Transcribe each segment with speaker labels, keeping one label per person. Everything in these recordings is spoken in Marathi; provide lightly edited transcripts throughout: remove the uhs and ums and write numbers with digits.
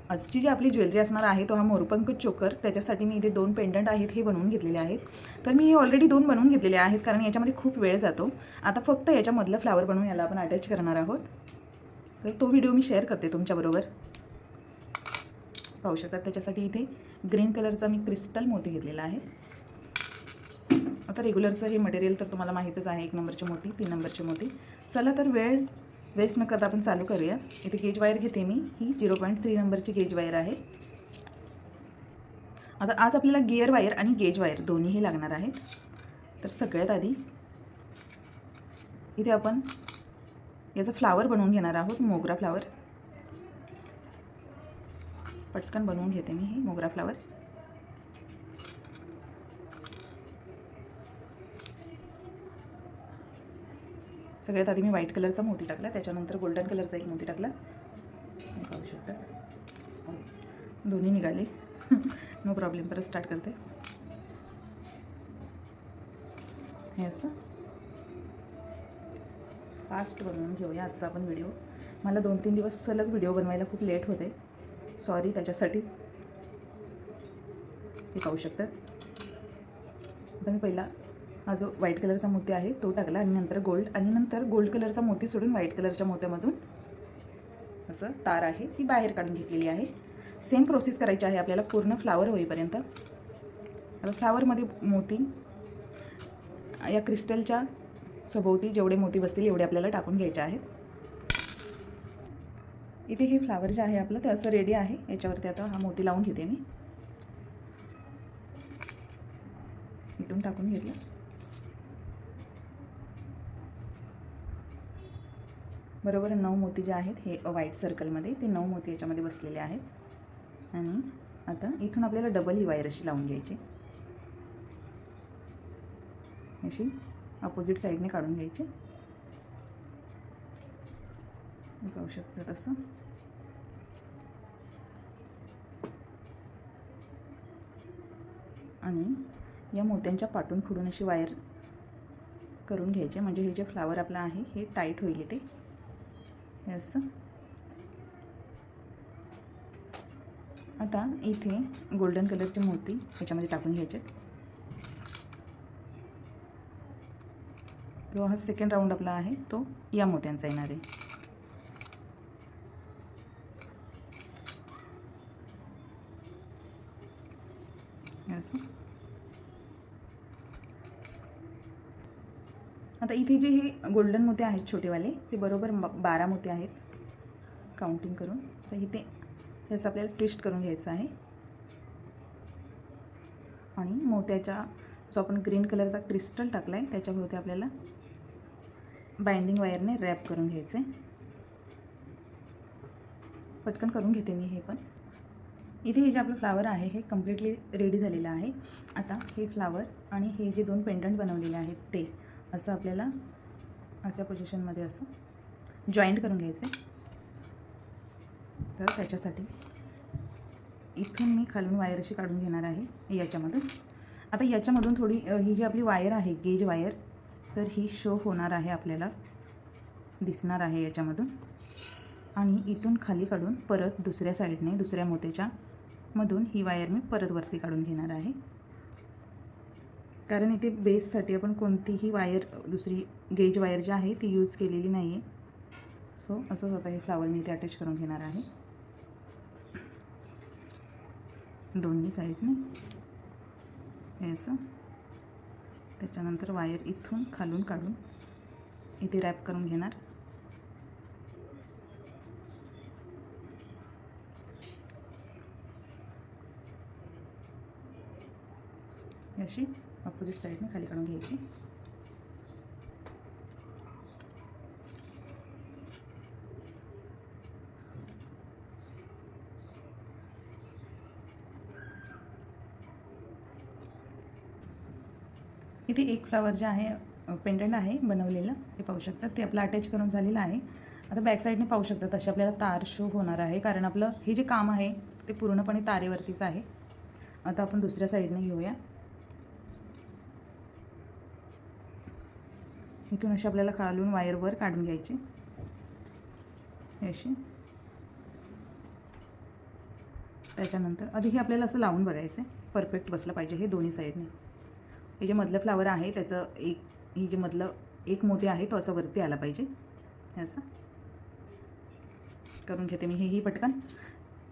Speaker 1: आजची जी आपली ज्वेलरी असणार आहे तो हा मोरपंख चोकर, त्याच्यासाठी मी इथे 2 पेंडंट आहेत हे बनवून घेतलेले आहेत. तर मी ऑलरेडी 2 बनवून घेतलेले आहेत कारण याच्यामध्ये खूप वेळ जातो. आता फक्त याच्यामधलं फ्लावर बनवून याला आपण अटॅच करणार आहोत. तर तो व्हिडिओ मी शेअर करते तुमच्याबरोबर. पाहू शकता त्याच्यासाठी इथे ग्रीन कलरचा मी क्रिस्टल मोती घेतलेला आहे. आता रेग्युलरचं हे मटेरियल तर तुम्हाला माहीतच आहे. 1 नंबरचे मोती, 3 नंबरचे मोती. चला तर वेळ वेस्ट न करता आपण चालू करूया. इथे गेज वायर घेते मी, ही 0.3 नंबरची गेज वायर आहे. आता आज आपल्याला गिअर वायर आणि गेज वायर दोन्हीही लागणार आहेत. तर सगळ्यात आधी इथे आपण याचा फ्लावर बनवून घेणार आहोत, मोगरा फ्लावर. पटकन बनवून घेते मी हे मोगरा फ्लावर. सगळ्यात आधी मी व्हाईट कलरचा मोती टाकला, त्याच्यानंतर गोल्डन कलरचा एक मोती टाकला. पाहू शकता दोन्ही निघाले. No problem. परत स्टार्ट करते. हे असं फास्ट बनवून घेऊया आजचा आपण व्हिडिओ. मला 2-3 दिवस सलग व्हिडिओ बनवायला खूप लेट होते, सॉरी त्याच्यासाठी. हे पाहू शकतात. आता मी पहिला हा जो व्हाईट कलरचा मोती आहे तो टाकला आणि नंतर गोल्ड, आणि नंतर गोल्ड कलरचा मोती सोडून व्हाईट कलरच्या मोत्यामधून असं तार आहे ती बाहेर काढून घेतलेली आहे. सेम प्रोसेस करायची आहे आपल्याला पूर्ण फ्लावर होईपर्यंत. आता फ्लावरमध्ये मोती या क्रिस्टलच्या सभोवती जेवढे मोती बसतील एवढे आपल्याला टाकून घ्यायचे आहेत. इथे हे फ्लावर जे आहे आपलं ते असं रेडी आहे. याच्यावरती आता हा मोती लावून घेते मी. इथून टाकून घेतलं. बरोबर 9 मोती जे आहेत हे व्हाईट सर्कलमध्ये, ते 9 मोती याच्यामध्ये बसलेले आहेत. आणि आता इथून आपल्याला डबल ही वायर अशी लावून घ्यायची, अशी अपोजिट साईडने काढून घ्यायची. पाहू शकता तसं. आणि या मोत्यांच्या पाटून फुडून अशी वायर करून घ्यायचे, म्हणजे हे जे फ्लावर आपलं आहे हे टाईट होईल. इथे हे असं. आता इथे गोल्डन कलरचे मोती याच्यामध्ये टाकून घ्यायचे. जो हा सेकंड राऊंड आपला आहे तो या मोत्यांचा येणार आहे. असं. आता इथे जे हे गोल्डन मोती आहेत छोटेवाले ते बरोबर 12 मोती आहेत काउंटिंग करून. तर इथे हे असं आपल्याला ट्विस्ट करून घ्यायचं आहे आणि मोत्याच्या जो आपण ग्रीन कलरचा क्रिस्टल टाकला आहे त्याच्याभोवती आपल्याला बाइंडिंग वायरने रॅप करून घ्यायचं आहे. पटकन करून घेते मी हे पण. इथे हे जे आपलं फ्लावर आहे हे कम्प्लिटली रेडी झालेलं आहे. आता हे फ्लावर आणि हे जे 2 पेंडंट बनवलेले आहेत ते असं आपल्याला अशा पोझिशनमध्ये असं जॉईंट करून घ्यायचं आहे. तर त्याच्यासाठी इथून मी खालून वायर अशी काढून घेणार आहे याच्यामधून. आता याच्यामधून थोडी ही जी आपली वायर आहे गेज वायर, तर ही शो होणार आहे, आपल्याला दिसणार आहे याच्यामधून. आणि इथून खाली काढून परत दुसऱ्या साईडने दुसऱ्या मोत्याच्या मधून ही वायर मी परत वरती काढून घेणार आहे. कारण इथे बेससाठी आपण कोणतीही वायर दुसरी गेज वायर जी आहे ती यूज केलेली नाही आहे. सो असंच आता हे फ्लावर मी इथे अटॅच करून घेणार आहे दोन्ही साईडने हे असं. त्याच्यानंतर वायर इथून खालून काढून इथे रॅप करून घेणार. अशी अपोजिट साईडने खाली काढून घ्यायची. इथे एक फ्लावर जे आहे पेंडंट आहे बनवलेलं हे पाहू शकता, ते आपलं अटॅच करून झालेलं आहे. आता बॅक साईडने पाहू शकता तसे आपल्याला तार शो होणार आहे, कारण आपलं हे जे काम आहे ते पूर्णपणे तारेवरतीच आहे. आता आपण दुसऱ्या साईडने घेऊया. इथून अशी आपल्याला खालून वायरवर काढून घ्यायची अशी. त्याच्यानंतर आधी हे आपल्याला असं लावून बघायचं आहे, परफेक्ट बसलं पाहिजे हे दोन्ही साईडने. हे जे मधलं फ्लावर आहे त्याचं ही जे मधलं एक मोती आहे तो असं वरती आला पाहिजे. असं करून घेते मी हेही पटकन.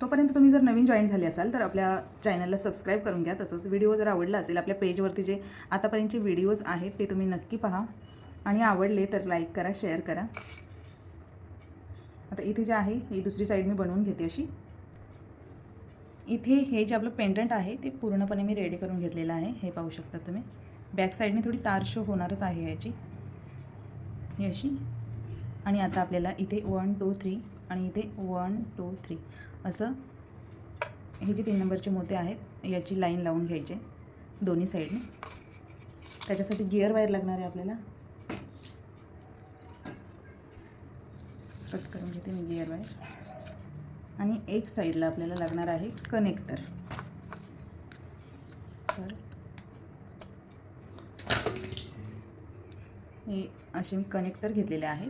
Speaker 1: तोपर्यंत तुम्ही जर नवीन जॉईन झाले असाल तर आपल्या चॅनलला सबस्क्राईब करून घ्या. तसंच व्हिडिओ जर आवडला असेल, आपल्या पेजवरती जे आतापर्यंतचे व्हिडिओज आहेत ते तुम्ही नक्की पहा आणि आवडले तर लाईक करा, शेअर करा. आता इथे जे आहे ही दुसरी साईड मी बनवून घेते अशी. इथे हे जे आपलं पेंडंट आहे ते पूर्णपणे मी रेडी करून घेतलेलं आहे. हे पाहू शकता तुम्ही. बॅक साईडने थोडी तार शो होणारच आहे याची, ही अशी. आणि आता आपल्याला इथे 1 2 3 आणि इथे 1 2 3 असं हे जे 3 नंबरचे मोते आहेत याची लाईन लावून घ्यायचे दोन्ही साईडने. त्याच्यासाठी गिअर वायर लागणार आहे आपल्याला. कट करून घेते मी गिअर वायर. आणि एक साईडला आपल्याला लागणार आहे कनेक्टर. तर हे असे मी कनेक्टर घेतलेले आहे,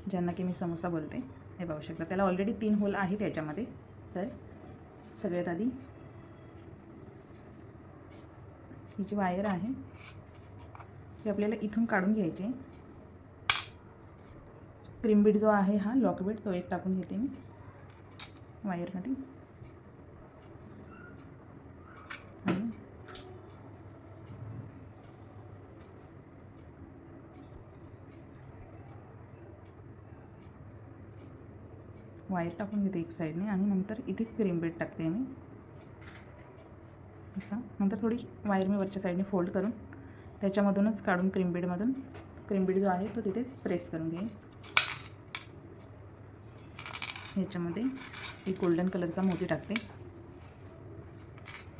Speaker 1: ज्यांना की मी समोसा बोलते. हे पाहू शकता त्याला ऑलरेडी 3 होल आहेत याच्यामध्ये. तर सगळ्यात आधी ही जी वायर आहे ती आपल्याला इथून काढून घ्यायची. क्रीम बीड जो आहे हा लॉक बीड तो एक टाकून घेते मी वायरमध्ये. आणि वायर टाकून घेते एक साईडने आणि नंतर इथे क्रीम बीड टाकते मी असं. नंतर थोडी वायर मी वरच्या साईडने फोल्ड करून त्याच्यामधूनच काढून क्रीम बीड जो आहे तो तिथेच प्रेस करून घेईन. ह्याच्यामध्ये एक गोल्डन कलरचा मोती टाकते.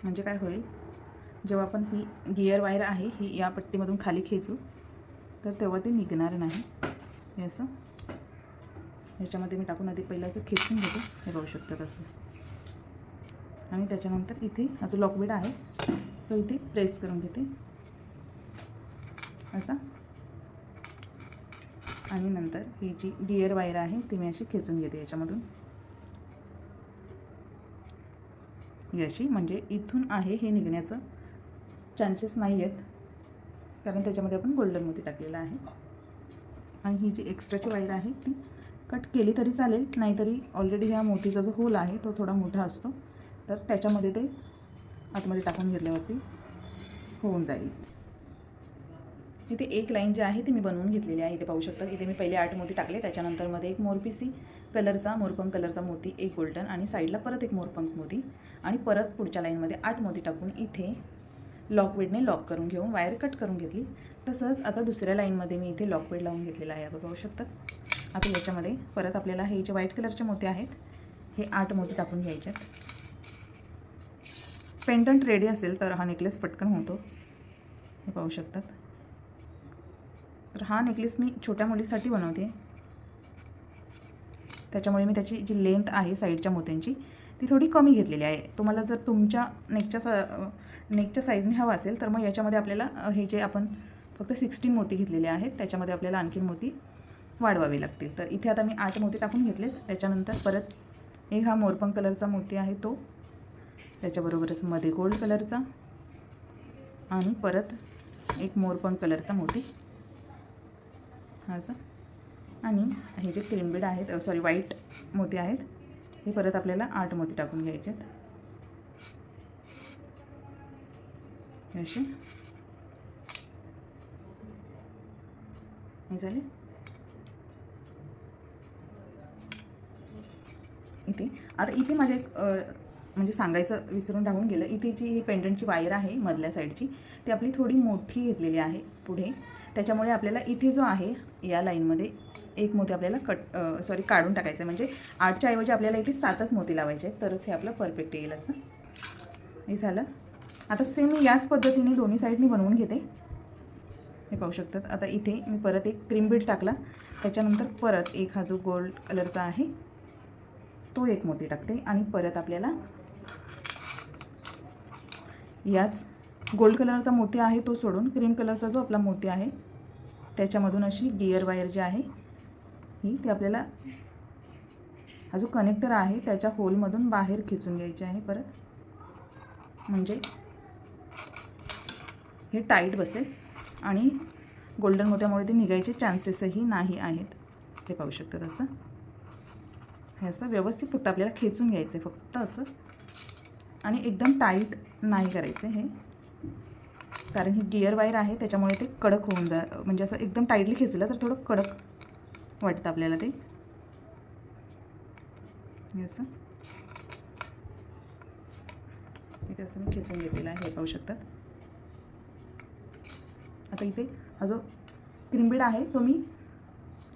Speaker 1: म्हणजे काय होईल, जेव्हा आपण ही गिअर वायर आहे ही या पट्टीमधून खाली खेचू तर तेव्हा ते निघणार नाही. हे असं ह्याच्यामध्ये मी टाकून आधी पहिलं असं खेचून घेते. हे पाहू शकता तसं. आणि त्याच्यानंतर इथे हा जो लॉक बीड आहे तो इथे प्रेस करून घेते असा. आणि नंतर ही जी गिअर वायर आहे ती मी अशी खेचून घेते याच्यामधून ही अशी. म्हणजे इथून आहे हे निघण्याचं चान्सेस नाही आहेत, कारण त्याच्यामध्ये आपण गोल्डन मोती टाकलेला आहे. आणि ही जी एक्स्ट्राची वायर आहे ती कट केली तरी चालेल, नाहीतरी ऑलरेडी ह्या मोतीचा जो होल आहे तो थोडा मोठा असतो तर त्याच्यामध्ये ते आतमध्ये टाकून घेतल्यावरती होऊन जाईल. इथे एक लाईन जी आहे ती मी बनवून घेतलेली आहे. इथे पाहू शकता. इथे मी पहिले 8 मोती टाकले, त्याच्यानंतर मध्ये एक मोरपंख कलरचा मोती, एक गोल्डन आणि साईडला परत एक मोरपंख मोती आणि परत पुढच्या लाईनमध्ये 8 मोती टाकून इथे लॉक बीडने लॉक करून घेऊन वायर कट करून घेतली. तसंच आता दुसऱ्या लाईनमध्ये मी इथे लॉक बीड लावून घेतलेला आहे. पाहू शकतात. आता याच्यामध्ये परत आपल्याला हे जे व्हाईट कलरचे मोती आहेत हे 8 मोती टाकून घ्यायचे आहेत. पेंडंट रेडी असेल तर हा नेकलेस पटकन होतो. हे पाहू शकतात. तर हा नेकलेस मी छोट्या मुलीसाठी बनवते, त्याच्यामुळे मी त्याची जी लेंथ आहे साईडच्या मोत्यांची ती थोडी कमी घेतलेली आहे. तुम्हाला जर तुमच्या नेकच्या साईजने हवा असेल तर मग याच्यामध्ये आपल्याला हे जे आपण फक्त 16 मोती घेतलेले आहेत त्याच्यामध्ये आपल्याला आणखीन मोती वाढवावे लागतील. तर इथे आता मी 8 मोती टाकून घेतलेत. त्याच्यानंतर परत एक हा मोरपंख कलरचा मोती आहे तो, त्याच्याबरोबरच मध्ये गोल्ड कलरचा आणि परत एक मोरपंख कलरचा मोती हा असा. आणि हे जे क्रीम बीड आहेत व्हाईट मोती आहेत हे परत आपल्याला 8 मोती टाकून घ्यायचे आहेत असे. हे झाले. इथे माझे म्हणजे सांगायचं विसरून राहून गेलं. इथे जी ही पेंडंटची वायर आहे मधल्या साईडची ती आपली थोडी मोठी घेतलेली आहे पुढे, त्याच्यामुळे आपल्याला इथे जो आहे या लाईनमध्ये एक मोती आपल्याला काढून टाकायचं आहे. म्हणजे 8च्या ऐवजी आपल्याला इथे 7च मोती लावायचे आहेत तरच हे आपलं परफेक्ट येईल असं. हे झालं. आता सेम मी याच पद्धतीने दोन्ही साईडनी बनवून घेते. हे पाहू शकतात. आता इथे मी परत एक क्रीम बीड टाकला, त्याच्यानंतर परत एक हा जो गोल्ड कलरचा आहे तो एक मोती टाकते आणि परत आपल्याला याच गोल्ड कलरचा मोती आहे तो सोडून क्रीम कलरचा जो आपला मोती आहे त्याच्यामधून अशी गिअर वायर जी आहे ही ती आपल्याला हा जो कनेक्टर आहे त्याच्या होलमधून बाहेर खेचून घ्यायचे आहे परत, म्हणजे हे टाईट बसेल आणि गोल्डन मोत्यामुळे ते निघायचे चान्सेसही नाही आहेत. हे पाहू शकतात असं. हे असं व्यवस्थित फक्त आपल्याला खेचून घ्यायचं आहे फक्त असं, आणि एकदम टाईट नाही करायचं हे, कारण ही गिअर वायर आहे त्याच्यामुळे ते कडक होऊन म्हणजे असं एकदम टाईटली खेचलं तर थोडं कडक वाटतं आपल्याला ते. हे असं इथे असं मी खेचून घेतलेलं आहे, हे पाहू शकतात. आता इथे हा जो क्रिम्बीड आहे तो मी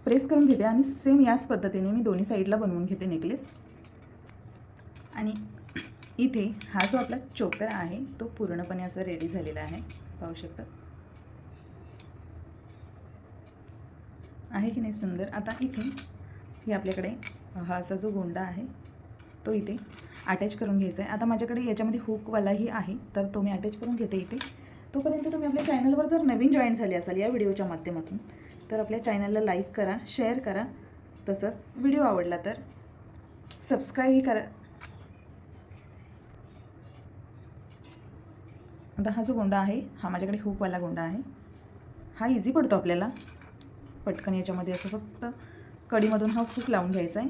Speaker 1: प्रेस करून घेते आणि सेम याच पद्धतीने मी दोन्ही साईडला बनवून घेते नेकलेस. आणि इथे हा जो आपला चोकर आहे तो पूर्णपणे असा रेडी झालेला आहे, पाहू शकतात आहे की नाही सुंदर. आता इथे ही आपल्याकडे हा असा जो गोंडा आहे तो इथे अटॅच करून घ्यायचा आहे. आता माझ्याकडे याच्यामध्ये हुकवालाही आहे तर तो मी अटॅच करून घेते इथे. तोपर्यंत तुम्ही आपल्या चॅनलवर जर नवीन जॉईन झाले असाल या व्हिडिओच्या माध्यमातून तर आपल्या चॅनलला लाईक करा, शेअर करा, तसंच व्हिडिओ आवडला तर सबस्क्राईबही करा. आता हा जो गोंडा आहे हा माझ्याकडे हुकवाला गोंडा आहे. हा इझी पडतो आपल्याला पटकन. याच्यामध्ये असं फक्त कडीमधून हा हुक लावून घ्यायचा आहे,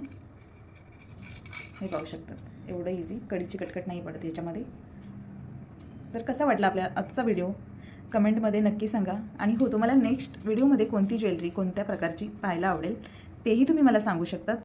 Speaker 1: हे पाहू शकतात. एवढं इझी, कडीची कटकट नाही पडत याच्यामध्ये. तर कसा वाटला आपल्या आजचा व्हिडिओ कमेंटमध्ये नक्की सांगा. आणि हो, तुम्हाला नेक्स्ट व्हिडिओमध्ये कोणती ज्वेलरी कोणत्या प्रकारची पाहायला आवडेल तेही तुम्ही मला सांगू शकता.